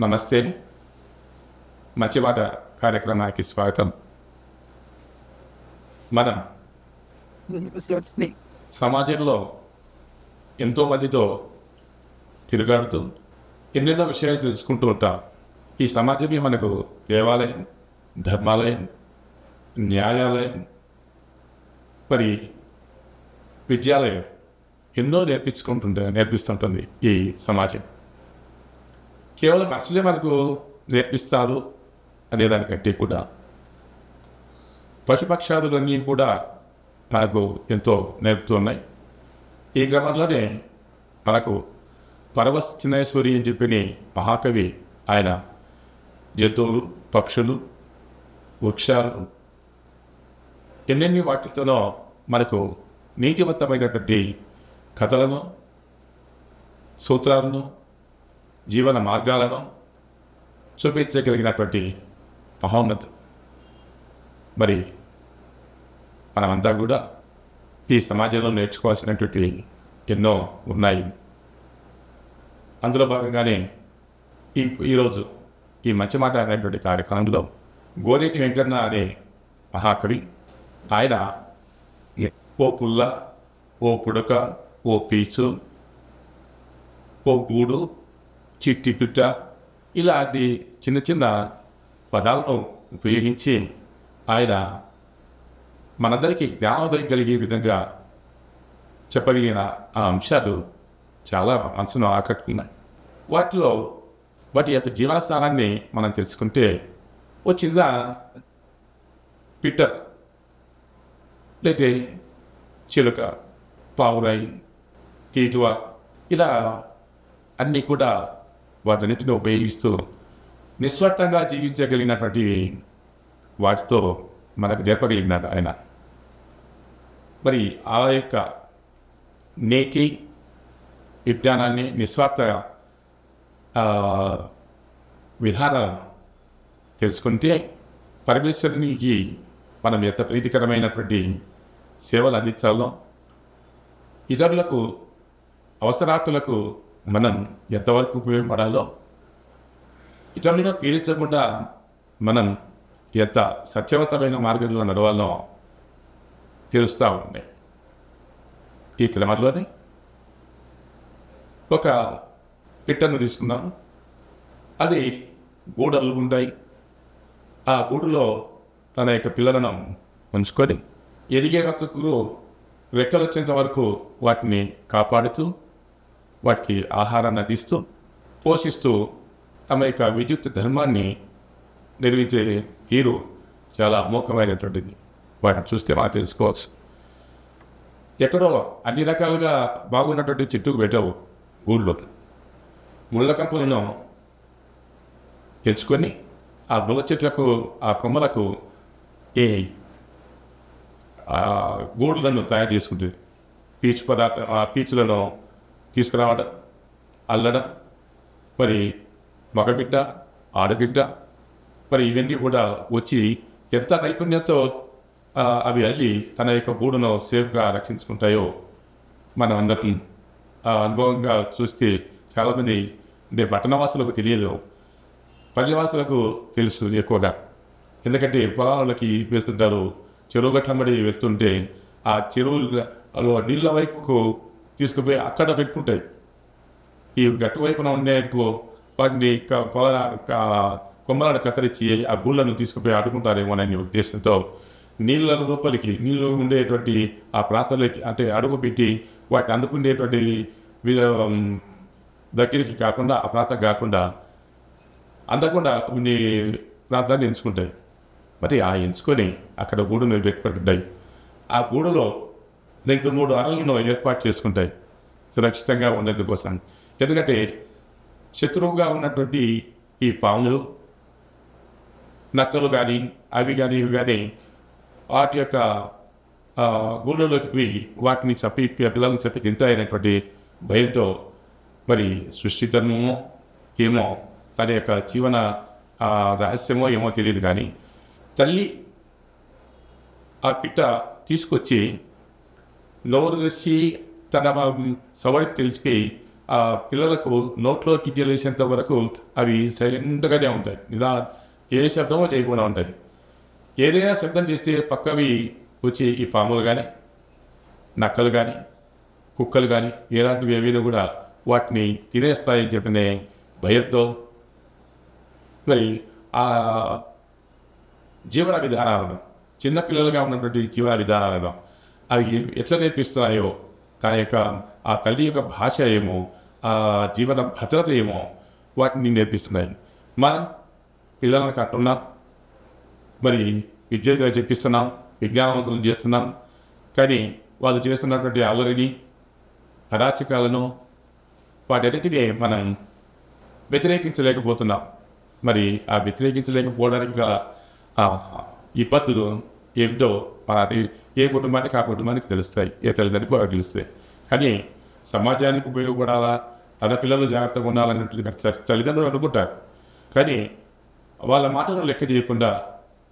నమస్తే. మంచి మాట కార్యక్రమానికి స్వాగతం. మనం సమాజంలో ఎంతోమందితో తిరుగాడుతూ ఎన్నెన్నో విషయాలు తెలుసుకుంటూ ఉంటాం. ఈ సమాజమే మనకు దేవాలయం, ధర్మాలయం, న్యాయాలయం, మరి విద్యాలయం ఎన్నో నేర్పిస్తుంటుంది ఈ సమాజం. కేవలం మనుషులే మనకు నేర్పిస్తారు అనేదానికంటే కూడా పశుపక్షాదులన్నీ కూడా మనకు ఎంతో నేర్పుతున్నాయి. ఈ క్రమంలోనే మనకు పరవశ చిన్నేశ్వరి అని చెప్పిన మహాకవి ఆయన జంతువులు, పక్షులు, వృక్షాలు ఎన్నెన్ని వాటితోనో మనకు నీతివంతమైనటువంటి కథలను, సూత్రాలను, జీవన మార్గాలను చూపించగలిగినటువంటి మహోన్నత. మరి మనమంతా కూడా ఈ సమాజంలో నేర్చుకోవాల్సినటువంటి ఎన్నో ఉన్నాయి. అందులో భాగంగానే ఈరోజు ఈ మంచి మాట అనేటువంటి కార్యక్రమంలో గోరేటి వెంకన్న అనే మహాకవి ఆయన ఓ పుల్ల, ఓ పుడక, ఓ పీచు, ఓ గూడు, చిట్టి పిట్ట ఇలాంటి చిన్న చిన్న పదాలను ఉపయోగించి ఆయన మనందరికీ జ్ఞానోదయం కలిగే విధంగా చెప్పగలిగిన ఆ అంశాలు చాలా మనసును ఆకట్టుకున్నాయి. వాటి యొక్క జీవన స్థానాన్ని మనం తెలుసుకుంటే ఓ చిన్న పిట్ట లేతే చిలుక, పావురాయి, తీతువ ఇలా అన్నీ కూడా వాటన్నిటిని ఉపయోగిస్తూ నిస్వార్థంగా జీవించగలిగినటువంటివి వాటితో మనకు నేర్పగలిగినాడు ఆయన. మరి ఆ యొక్క నేటి విజ్ఞానాన్ని, నిస్వార్థ విధానాలను తెలుసుకుంటే పరమేశ్వరునికి మనం ఎంత ప్రీతికరమైనటువంటి సేవలు అందించాలో, ఇతరులకు అవసరార్థులకు మనం ఎంతవరకు ఉపయోగపడాలో, ఇతరులను పీడించకుండా మనం ఎంత సత్యవంతమైన మార్గంలో నడవాలో తెలుస్తూ ఉన్నాయి. ఈ క్రమంలోనే ఒక పిట్టను తీసుకున్నాం. అది గూడలు ఉంటాయి. ఆ గూడులో తన యొక్క పిల్లలను ఉంచుకొని ఎదిగే వరకు రెక్కలు వచ్చేంత వరకు వాటిని కాపాడుతూ, వాటికి ఆహారాన్ని అందిస్తూ, పోషిస్తూ తమ యొక్క విద్యుత్ ధర్మాన్ని నిర్వహించే తీరు చాలా అమోఘమైనటువంటిది. వాటిని చూస్తే మనం తెలుసుకోవచ్చు. ఎక్కడో అన్ని రకాలుగా బాగున్నటువంటి చెట్టుకు పెట్టావు ఊళ్ళో ముళ్ళ కంపలను ఎంచుకొని ఆ ముళ్ళ చెట్లకు, ఆ కొమ్మలకు ఏ గూడులను తయారు చేసుకుంటుంది. పీచు పదార్థం ఆ పీచులను తీసుకురావడం, అల్లడం, మరి మగబిడ్డ, ఆడబిడ్డ, మరి ఇవన్నీ కూడా వచ్చి ఎంత నైపుణ్యంతో అవి అల్లి తన యొక్క గూడును సేఫ్గా రక్షించుకుంటాయో మనం అందరం అనుభవంగా చూస్తే చాలామంది అంటే పట్టణవాసులకు తెలియదు, పల్లెవాసులకు తెలుసు ఎక్కువగా. ఎందుకంటే పొలాలకి వెళ్తుంటారు, చెరువు గట్లమ్మడి వెళ్తుంటే ఆ చెరువులో నీళ్ళ వైపుకు తీసుకుపోయి అక్కడ పెట్టుకుంటాయి. ఈ గట్టు వైపున ఉండేందుకు వాటిని కొమ్మలను కత్తిరించి ఆ గూళ్ళను తీసుకుపోయి అడుగుంటారేమోనని ఉద్దేశంతో నీళ్ళ లోపలికి, నీళ్ళు ఉండేటువంటి ఆ ప్రాంతాలకి అంటే అడుగు పెట్టి వాటిని అందుకునేటువంటి దగ్గరికి కాకుండా, ఆ ప్రాంతం కాకుండా అందకుండా కొన్ని ప్రాంతాన్ని ఎంచుకుంటాయి. మరి ఆ ఎంచుకొని అక్కడ గూడును పెట్టుకుంటాయి. ఆ గూడులో 2-3 అరలను ఏర్పాటు చేసుకుంటాయి సురక్షితంగా ఉండేందుకోసం. ఎందుకంటే శత్రువుగా ఉన్నటువంటి ఈ పాములు, నక్కలు కానీ, అవి కానీ, ఇవి కానీ వాటి యొక్క గూళ్ళలోకి పోయి వాటిని చంపి, పిల్లలను చంపి తింటాయనేటువంటి భయంతో మరి సృష్టిధర్మమో ఏమో తన యొక్క జీవన రహస్యమో ఏమో తెలియదు కానీ తల్లి ఆ పిట్ట తీసుకొచ్చి నోరు తెచ్చి తన సవడికి తెలిసి ఆ పిల్లలకు నోట్లోకి తెలిసేంత వరకు అవి సైలెంట్గానే ఉంటాయి. ఇలా ఏ శబ్దమో చేయకుండా ఉంటాయి. ఏదైనా శబ్దం చేస్తే పక్కవి వచ్చి ఈ పాములు కానీ, నక్కలు కానీ, కుక్కలు కానీ ఎలాంటివి ఏవైనా కూడా వాటిని తినేస్తాయని చెప్పిన భయంతో మరి ఆ జీవన విధానాలను, చిన్నపిల్లలుగా ఉన్నటువంటి జీవన విధానాలను అవి ఎట్లా నేర్పిస్తున్నాయో, దాని యొక్క ఆ తల్లి యొక్క భాష ఏమో, ఆ జీవన భద్రత ఏమో వాటిని నేర్పిస్తున్నాయి. మనం పిల్లలను కట్టున్నాం, మరి విద్య చెప్పిస్తున్నాం, విజ్ఞానవంతులను చేస్తున్నాం. కానీ వాళ్ళు చేస్తున్నటువంటి అల్లరిని, అరాచకాలను వాటన్నిటినీ మనం వ్యతిరేకించలేకపోతున్నాం. మరి ఆ వ్యతిరేకించలేకపోవడానికి గల ఇబ్బందులు ఏమిటో మనది ఏ కుటుంబానికి ఆ కుటుంబానికి తెలుస్తాయి, ఏ తల్లిదండ్రులకు వాళ్ళకి తెలుస్తాయి. కానీ సమాజానికి ఉపయోగపడాలా, తన పిల్లలు జాగ్రత్తగా ఉండాలన్నట్టు తల్లిదండ్రులు అనుకుంటారు. కానీ వాళ్ళ మాటలను లెక్క చేయకుండా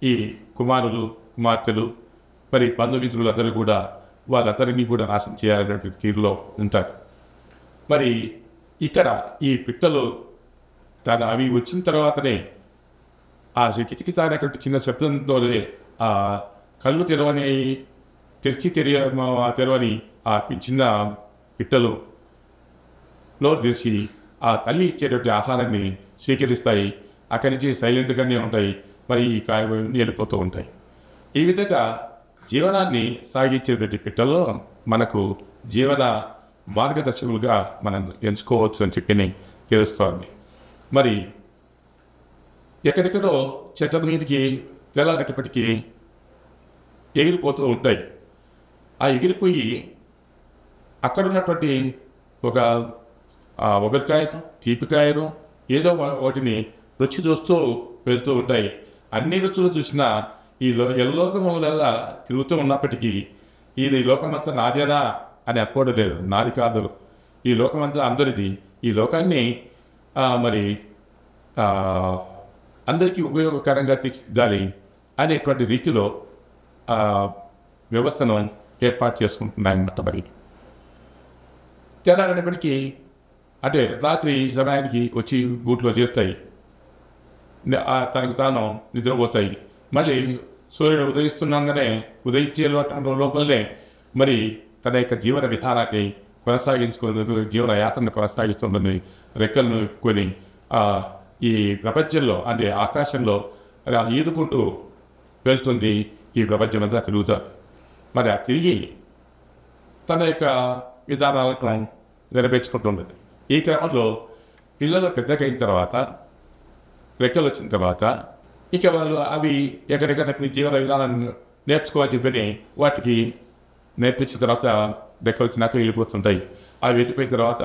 ఈ కుమారులు, కుమార్తెలు, మరి బంధుమిత్రులు అందరూ కూడా వాళ్ళందరినీ కూడా నాశనం చేయాలనేటువంటి తీరులో ఉంటారు. మరి ఇక్కడ ఈ పిట్టలు అవి వచ్చిన తర్వాతనే ఆ కిచకిచ అనేటువంటి చిన్న శబ్దంతోనే ఆ కళ్ళు తెరవని ఆ చిన్న పిట్టలు నోరు తెరిచి ఆ తల్లి ఇచ్చేటువంటి ఆహారాన్ని స్వీకరిస్తాయి. అక్కడి నుంచి సైలెంట్గానే ఉంటాయి. మరి ఈ కాయని వెళ్ళిపోతూ ఉంటాయి. ఈ విధంగా జీవనాన్ని సాగించేటువంటి పిట్టల్లో మనకు జీవన మార్గదర్శకులుగా మనం ఎంచుకోవచ్చు అని చెప్పి తెలుస్తోంది. మరి ఎక్కడెక్కడో చెట్ల మీదకి తెల్లగట్టప్పటికీ ఎగిరిపోతూ ఉంటాయి. ఆ ఎగిరిపోయి అక్కడ ఉన్నటువంటి ఒక ఒకరికాయను, తీపికాయను ఏదో వాటిని రుచి చూస్తూ వెళ్తూ ఉంటాయి. అన్ని రుచులు చూసినా ఈ ఎల్లోకములల్లా తిరుగుతూ ఉన్నప్పటికీ ఇది లోకమంతా నాదేనా అని అనుకోవడం లేదు. నాది కాదు, ఈ లోకమంతా అందరిది. ఈ లోకాన్ని మరి అందరికీ ఉపయోగకరంగా తీర్చిదిద్దాలి అనేటువంటి రీతిలో వ్యవస్థను ఏర్పాటు చేసుకుంటున్నాయన్నమాట. మరి తెల్లారేపటికి అంటే రాత్రి సమయానికి వచ్చి గూట్లో చేరుతాయి, తనకు తాను నిద్రపోతాయి. మళ్ళీ సూర్యుడు ఉదయిస్తున్నాగానే ఉదయించే లోపలనే మరి తన యొక్క జీవన విధానాన్ని కొనసాగించుకుని జీవన యాత్రను కొనసాగిస్తుందని రెక్కలను కొని ఈ ప్రపంచంలో అంటే ఆకాశంలో ఈదుకుంటూ వెళ్తుంది. ఈ ప్రపంచమంతా తిరుగుతారు. మరి ఆ తిరిగి తన యొక్క విధానాలను నెరవేర్చుకుంటుండదు. ఈ క్రమంలో పిల్లలు పెద్దగైన తర్వాత, రెక్కలు వచ్చిన తర్వాత ఇక వాళ్ళు అవి ఎక్కడెక్కడ జీవన విధానాన్ని నేర్చుకోవాలని చెప్పని వాటికి నేర్పించిన తర్వాత రెక్కలు వచ్చినాక వెళ్ళిపోతుంటాయి. అవి వెళ్ళిపోయిన తర్వాత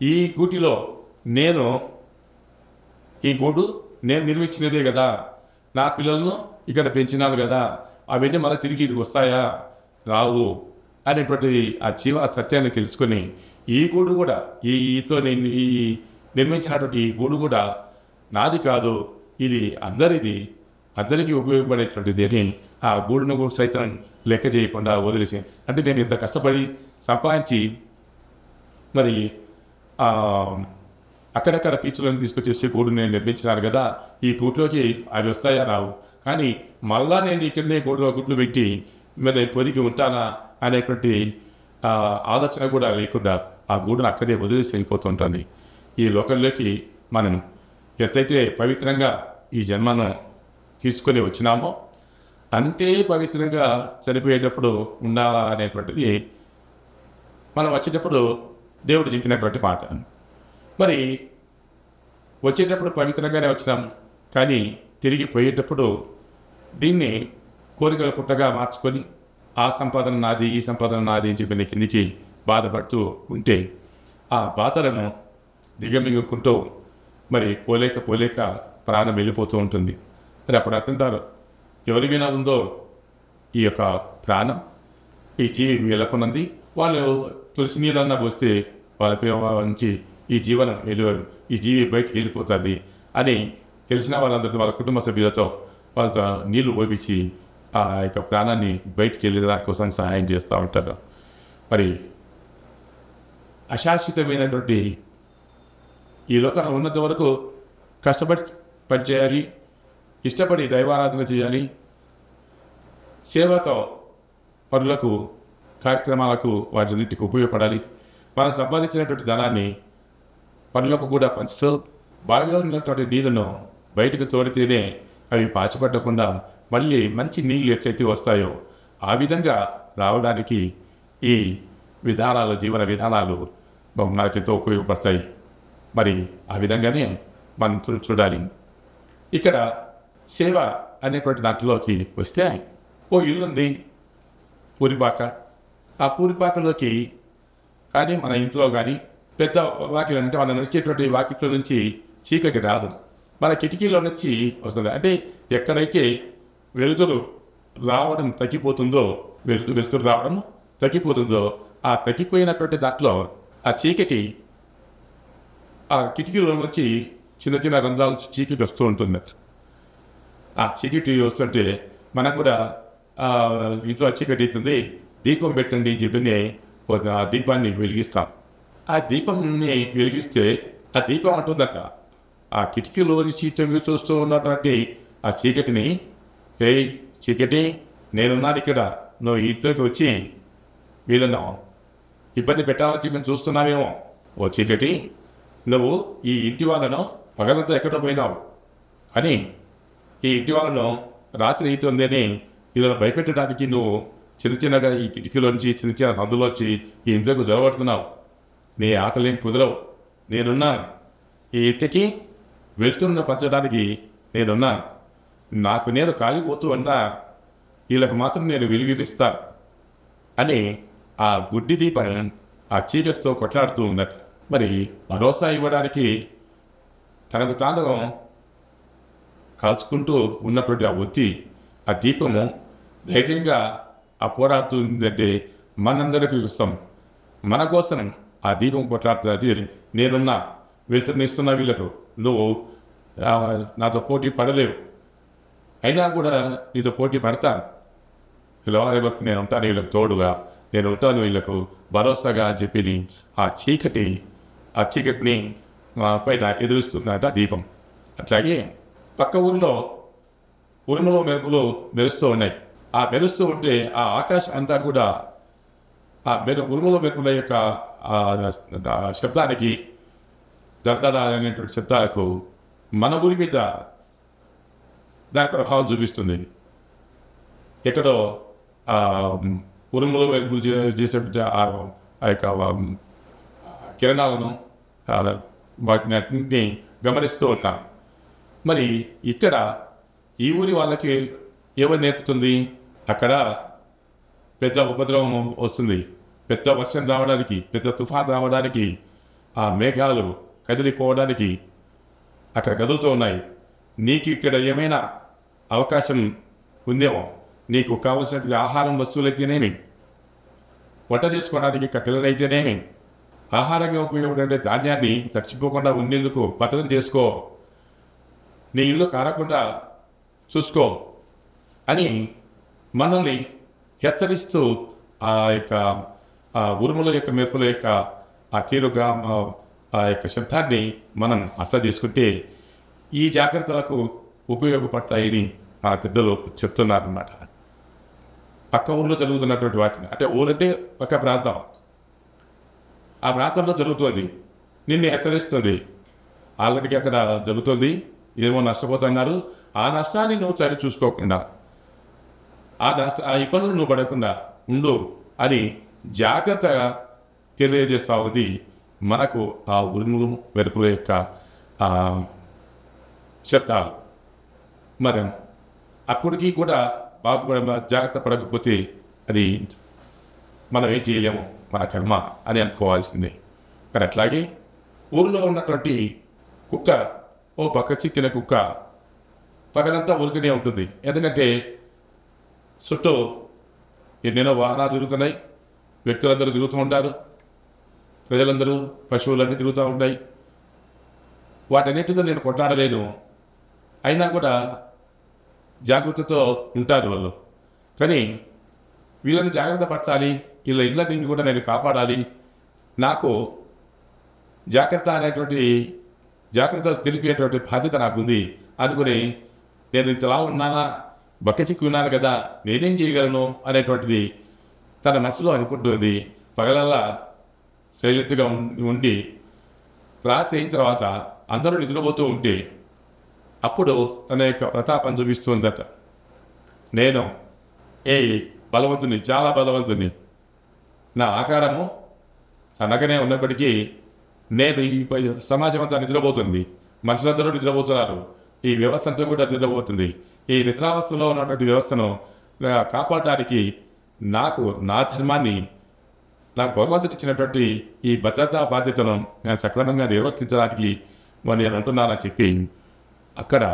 ఈ గూటిలో ఈ గూడు నేను నిర్మించినదే కదా, నా పిల్లలను ఇక్కడ పెంచినాను కదా, అవన్నీ మళ్ళీ తిరిగి ఇక్కడికి వస్తాయా, రావు అనేటువంటి ఆ జీవ సత్యాన్ని తెలుసుకొని ఈ గూడు కూడా ఈతో నేను ఈ నిర్మించినటువంటి ఈ గూడు కూడా నాది కాదు, ఇది అందరిది, అందరికీ ఉపయోగపడేటువంటిది అని ఆ గూడును కూడా సైతం లెక్క చేయకుండా వదిలేసి, అంటే నేను ఇంత కష్టపడి సంపాదించి మరి అక్కడక్కడ పీచులను తీసుకొచ్చేసి గూడు నేను నిర్మించినాను కదా, ఈ గూట్లోకి అవి వస్తాయా, రావు. కానీ మళ్ళా నేను ఇక్కడనే గుడ్లు పెట్టి మరి పొదిగి ఉంటానా అనేటువంటి ఆలోచన కూడా లేకుండా ఆ గూడును అక్కడే వదిలేసి వెళ్ళిపోతుంటుంది. ఈ లోకంలోకి మనం ఎంతైతే పవిత్రంగా ఈ జన్మను తీసుకొని వచ్చినామో అంతే పవిత్రంగా చనిపోయేటప్పుడు ఉండాలా అనేటువంటిది మనం వచ్చేటప్పుడు దేవుడు చెప్పినటువంటి మాట. మరి వచ్చేటప్పుడు పవిత్రంగానే వచ్చినాం, కానీ తిరిగి పోయేటప్పుడు దీన్ని కోరికల పుట్టగా మార్చుకొని ఆ సంపాదన నాది, ఈ సంపాదన నాది అని చెప్పి కిందికి బాధపడుతూ ఉంటే ఆ బాధలను దిగమింగుకుంటూ మరి పోలేక ప్రాణం వెళ్ళిపోతూ ఉంటుంది. మరి అప్పుడు అంటుంటారు, ఎవరి మీద ఉందో ఈ యొక్క ప్రాణం, ఈ జీవి వీళ్ళకున్నది, వాళ్ళు తులసి నీళ్ళన్నా పోస్తే వాళ్ళ నుంచి ఈ జీవి బయటికి వెళ్ళిపోతుంది అని తెలిసిన వాళ్ళందరితో వాళ్ళ కుటుంబ సభ్యులతో వాళ్ళతో నీళ్లు పోపించి ఆ యొక్క ప్రాణాన్ని బయటికి వెళ్ళేదాని కోసం సహాయం చేస్తూ ఉంటారు. మరి అశాశ్వతమైనటువంటి ఈ లోకంలో ఉన్నంత వరకు కష్టపడి పనిచేయాలి, ఇష్టపడి దైవారాధన చేయాలి, సేవతో పనులకు కార్యక్రమాలకు వాటిన్నిటికి ఉపయోగపడాలి. మనం సంపాదించినటువంటి ధనాన్ని పనులకు కూడా పంచుతూ బావిలో ఉన్నటువంటి నీళ్లను బయటకు తోడితేనే అవి పాచిపట్టకుండా మళ్ళీ మంచి నీళ్ళు ఎట్లయితే వస్తాయో ఆ విధంగా రావడానికి ఈ విధానాలు, జీవన విధానాలు మనకెంతో ఉపయోగపడతాయి. మరి ఆ విధంగానే మనం చూడాలి. ఇక్కడ సేవ అనేటువంటి దాంట్లోకి వస్తే ఓ ఇల్లుంది పూరిపాక. ఆ పూరిపాకలోకి కానీ మన ఇంట్లో కానీ పెద్ద వాకిలు అంటే మనం నడిచేటువంటి వాకిట్లో నుంచి చీకటి రాదు, మన కిటికీలో నుంచి వస్తుంది. అంటే ఎక్కడైతే వెలుతురు రావడం తగ్గిపోతుందో, వెలుతురు రావడం తగ్గిపోతుందో ఆ తగ్గిపోయినటువంటి దాంట్లో ఆ చీకటి ఆ కిటికీలో నుంచి చిన్న చిన్న రంధ్రాల నుంచి చీకటి వస్తూ ఉంటుంది. ఆ చీకటి వస్తుంటే మనం కూడా ఇంట్లో చీకటి అవుతుంది, దీపం పెట్టండి అని చెప్పి ఆ దీపాన్ని వెలిగిస్తాం. ఆ దీపంని వెలిగిస్తే ఆ దీపం అంటుందట ఆ కిటికీలో నుంచి తొంగి చూస్తూ ఉన్నటువంటి ఆ చీకటిని, ఏయ్ చీకటి, నేనున్నాను ఇక్కడ, నువ్వు ఇంట్లోకి వచ్చి వీళ్ళను ఇబ్బంది పెట్టాలని చెప్పి చూస్తున్నావేమో. ఓ చీకటి, నువ్వు ఈ ఇంటి వాళ్ళను పగలంతా ఎక్కడో పోయినావు అని ఈ ఇంటి వాళ్ళను రాత్రి అవుతుందని ఇలా భయపెట్టడానికి నువ్వు చిన్న చిన్నగా ఈ కిటికీలోంచి చిన్న చిన్న సందులోంచి ఈ ఇంట్లోకి జొరబడుతున్నావు. నీ ఆటలేం కుదరవు, నేనున్నాను. ఈ ఇంటికి వెళ్తున్న పంచడానికి నేనున్నాను. నాకు నేను కాలిపోతూ ఉన్నా వీళ్ళకి మాత్రం నేను వెలుగునిస్తాను అని ఆ గుడ్డి దీపం ఆ చీకటితో కొట్లాడుతూ ఉందట. మరి భరోసా ఇవ్వడానికి తనకు తాను కాల్చుకుంటూ ఉన్నటువంటి ఆ ఒత్తి, ఆ దీపము ధైర్యంగా ఆ పోరాడుతూ ఉందంటే మనందరికీ ఇస్తాం. మన కోసం ఆ దీపం కొట్లాడుతుంది. నేనున్నా, వెళ్తున్నా వీళ్ళకు, నువ్వు నాతో పోటీ పడలేవు, అయినా కూడా నీతో పోటీ పడతాను. ఇలా వరకు నేను ఉంటాను, వీళ్ళకి తోడుగా నేను ఉంటాను, వీళ్ళకు భరోసాగా అని చెప్పి ఆ చీకటిని పైన ఎదురుస్తున్నట దీపం. అట్లాగే పక్క ఊరిలో ఉరుములు మెరుపులు మెరుస్తూ ఉన్నాయి. ఆ మెరుస్తూ ఉంటే ఆ ఆకాశం అంతా కూడా ఆ ఉరుముల మెరుపుల యొక్క శబ్దానికి, దర్దడ అనేటువంటి శబ్దాలకు మన ఊరి మీద దాని ప్రభావం చూపిస్తుంది. ఎక్కడో ఉరుములు మెరుపులు చేసేటువంటి ఆ యొక్క కిరణాలను వాటిని అన్నింటినీ గమనిస్తూ ఉంటాం. మరి ఇక్కడ ఈ ఊరి వాళ్ళకి ఏమని నేర్పుతుంది? అక్కడ పెద్ద ఉపద్రవం వస్తుంది, పెద్ద వర్షం రావడానికి, పెద్ద తుఫాన్ రావడానికి, ఆ మేఘాలు కదిలిపోవడానికి అక్కడ కదులుతూ ఉన్నాయి. నీకు ఇక్కడ ఏమైనా అవకాశం ఉందేమో, నీకు కావలసినటువంటి ఆహారం వస్తువులైతేనేమి, వంట చేసుకోవడానికి కట్టెలైతేనేమి, ఆహారంగా ఉపయోగపడే ధాన్యాన్ని తడిచిపోకుండా ఉండేందుకు పతనం చేసుకో, నీ ఇల్లు కారకుండా చూసుకో అని మనల్ని హెచ్చరిస్తూ ఆ యొక్క ఉరుముల యొక్క మెరుపుల యొక్క ఆ తీరుగా ఆ యొక్క శబ్దాన్ని మనం అర్థం చేసుకుంటే ఈ జాగ్రత్తలకు ఉపయోగపడతాయని మా పెద్దలు చెప్తున్నారన్నమాట. పక్క ఊళ్ళో జరుగుతున్నటువంటి వాటిని, అంటే ఊరంటే పక్క ప్రాంతం, ఆ ప్రాంతంలో జరుగుతుంది, నిన్ను హెచ్చరిస్తుంది. ఆల్రెడీ అక్కడ జరుగుతుంది, ఏమో నష్టపోతున్నారు, ఆ నష్టాన్ని నువ్వు సరి చూసుకోకుండా, ఆ ఇబ్బందులు నువ్వు పడకుండా ఉండు అని జాగ్రత్తగా తెలియజేస్తూ ఉంది మనకు ఆ ఉరుములు మెరుపుల యొక్క శబ్దాలు. మరి అప్పటికీ కూడా జాగ్రత్త పడకపోతే అది మనం ఏం చేయలేము, మన కర్మ అని అనుకోవాల్సిందే. కానీ అట్లాగే ఊరిలో ఉన్నటువంటి కుక్క, ఓ పక్క చిక్కిన కుక్క పగలంతా ఉరికినే ఉంటుంది. ఎందుకంటే చుట్టూ ఎన్నెన్నో వాహనాలు తిరుగుతున్నాయి, వ్యక్తులందరూ తిరుగుతూ ఉంటారు, ప్రజలందరూ, పశువులన్నీ తిరుగుతూ ఉంటాయి. వాటన్నిటితో నేను కొట్లాడలేను, అయినా కూడా జాగ్రత్తతో ఉంటారు వాళ్ళు. కానీ వీళ్ళని జాగ్రత్త పరచాలి, వీళ్ళ ఇళ్ళని కూడా నేను కాపాడాలి, నాకు జాగ్రత్త అనేటువంటి జాగ్రత్తలు తెలిపేటువంటి బాధ్యత నాకుంది అనుకుని నేను ఇంతలా ఉన్నానా, బక్కచిక్కి ఉన్నాను కదా, నేనేం చేయగలను అనేటువంటిది తన మనసులో అనుకుంటుంది. పగలల్లా సైలెంట్గా ఉండి రాత్రి అయిన తర్వాత అందరూ నిద్రపోతూ ఉంటే అప్పుడు తన యొక్క ప్రతాపం చూపిస్తుందట. నేను బలవంతుని, చాలా బలవంతుని. నా ఆకారము సన్నగానే ఉన్నప్పటికీ నేను ఈ సమాజం అంతా నిద్రపోతుంది, మనుషులందరూ నిద్రపోతున్నారు, ఈ వ్యవస్థ అంతా కూడా నిద్రపోతుంది. ఈ నిద్రావస్థలో ఉన్నటువంటి వ్యవస్థను కాపాడటానికి నాకు నా ధర్మాన్ని, నాకు భగవంతుడు ఇచ్చినటువంటి ఈ భద్రతా బాధ్యతను నేను సక్రమంగా నిర్వర్తించడానికి నేను అంటున్నానని చెప్పి అక్కడ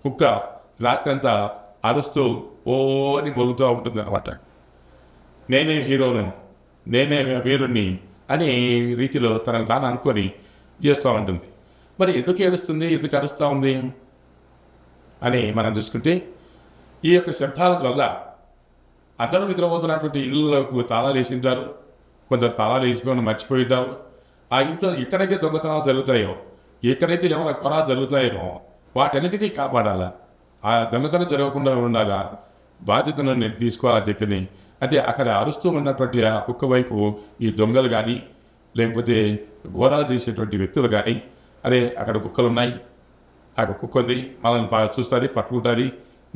కుక్క రాత్రంతా అరుస్తూ అని బొలుతూ ఉంటుంది అన్నమాట. నేనే హీరోను, నేనే వీరుణ్ణి అనే రీతిలో తనకు తాను అనుకొని చేస్తూ ఉంటుంది. మరి ఎందుకు ఏడుస్తుంది, ఎందుకు అరుస్తూ ఉంది అని మనం చూసుకుంటే ఈ యొక్క శబ్దాల వల్ల అందరూ నిద్రపోతున్నటువంటి ఇళ్ళకు తాళాలు వేసింటారు, కొందరు తాళాలు వేసుకొని మర్చిపోయింటారు. ఆ ఇంట్లో ఎక్కడైతే దొంగతనాలు జరుగుతాయో, ఎక్కడైతే ఏమైనా కొరాలు జరుగుతాయో వాటన్నిటినీ కాపాడాలా, ఆ దొంగతనం జరగకుండా ఉండాలా, బాధ్యతను నేను తీసుకోవాలని చెప్పి అంటే అక్కడ అరుస్తూ ఉన్నటువంటి ఆ కుక్క వైపు ఈ దొంగలు కానీ లేకపోతే ఘోరాలు చేసేటువంటి వ్యక్తులు కానీ, అరే అక్కడ కుక్కలు ఉన్నాయి, ఆ కుక్క ఉంది, మనల్ని చూస్తుంది, పట్టుకుంటుంది,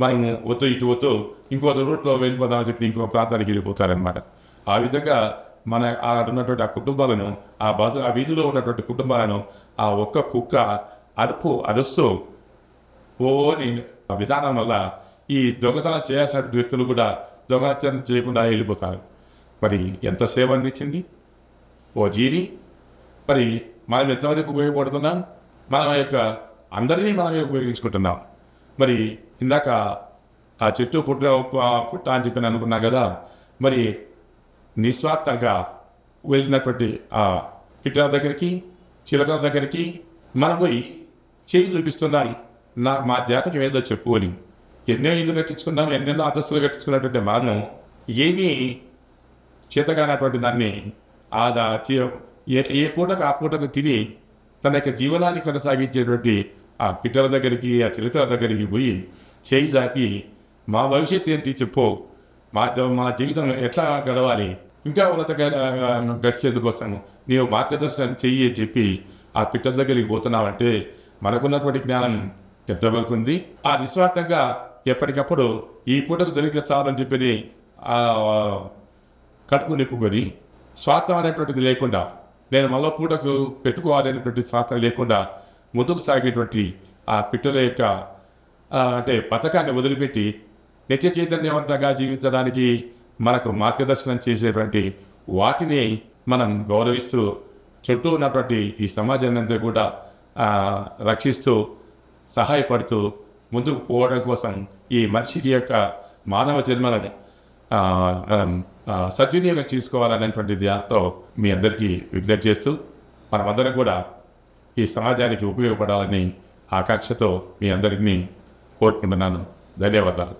మనం వద్దు ఇటు వద్దు ఇంకో రూట్లో వెళ్ళిపోదామని చెప్పి ఇంకో ప్రాంతానికి వెళ్ళిపోతారనమాట. ఆ విధంగా మన ఉన్నటువంటి ఆ కుటుంబాలను, ఆ వీధిలో ఉన్నటువంటి కుటుంబాలను ఆ ఒక్క కుక్క అరుస్తూ అని విధానం వల్ల ఈ దొంగతనం చేయాల్సిన వ్యక్తులు కూడా దొంగతనం చేయకుండా వెళ్ళిపోతారు. మరి ఎంత సేవ అందించింది ఓ జీవి. మరి మనం ఎంతమందికి ఉపయోగపడుతున్నాం, మన యొక్క అందరినీ మనమే ఉపయోగించుకుంటున్నాం. మరి ఇందాక ఆ చెట్టు పుట్ట అని చెప్పి అనుకున్నా కదా, మరి నిస్వార్థంగా వెళ్ళినటువంటి ఆ పిట్టల దగ్గరికి, చిలకల దగ్గరికి మనం పోయి చేయి చూపిస్తున్నాం, మా జాతకం ఏదో చెప్పు అని. ఎన్నో ఇల్లు కట్టించుకున్నాం, ఎన్నెన్నో అంతస్తులు కట్టించుకున్నటువంటి మనం ఏమీ చేతగానటువంటి దాన్ని ఏ పూటకు ఆ పూటకు తిని తన యొక్క జీవనాన్ని కొనసాగించేటువంటి ఆ పిట్టల దగ్గరికి, ఆ చిలుకల దగ్గరికి పోయి చేయి చాపి మా భవిష్యత్తు ఏంటి చెప్పు, మా జీవితం ఎట్లా గడవాలి, ఇంకా ఉన్నతగా గడిచేందుకోసం నీవు మార్గదర్శనం చెయ్యి అని చెప్పి ఆ పిట్టల దగ్గరికి పోతున్నావంటే మనకున్నటువంటి జ్ఞానం ఎంతవరకు ఉంది. ఆ నిస్వార్థంగా ఎప్పటికప్పుడు ఈ పూటకు జరిగితే చాలని చెప్పి కడుపు నింపుకొని స్వార్థం అనేటువంటిది లేకుండా, నేను మళ్ళీ పూటకు పెట్టుకోవాలనేటువంటి స్వార్థం లేకుండా ముందుకు సాగేటువంటి ఆ పిట్టల యొక్క అంటే పథకాన్ని వదిలిపెట్టి నిత్య చైతన్యవంతంగా జీవించడానికి మనకు మార్గదర్శనం చేసేటువంటి వాటిని మనం గౌరవిస్తూ చుట్టూ ఉన్నటువంటి ఈ సమాజాన్ని అంతా కూడా రక్షిస్తూ సహాయపడుతూ ముందుకు పోవడం కోసం ఈ మనిషికి యొక్క మానవ జన్మలను సద్వినియోగం చేసుకోవాలనేటువంటి దాంతో మీ అందరికీ విజ్ఞప్తి చేస్తూ మనమందరం కూడా ఈ సమాజానికి ఉపయోగపడాలని ఆకాంక్షతో మీ అందరినీ కోరుకుంటున్నాను. ధన్యవాదాలు.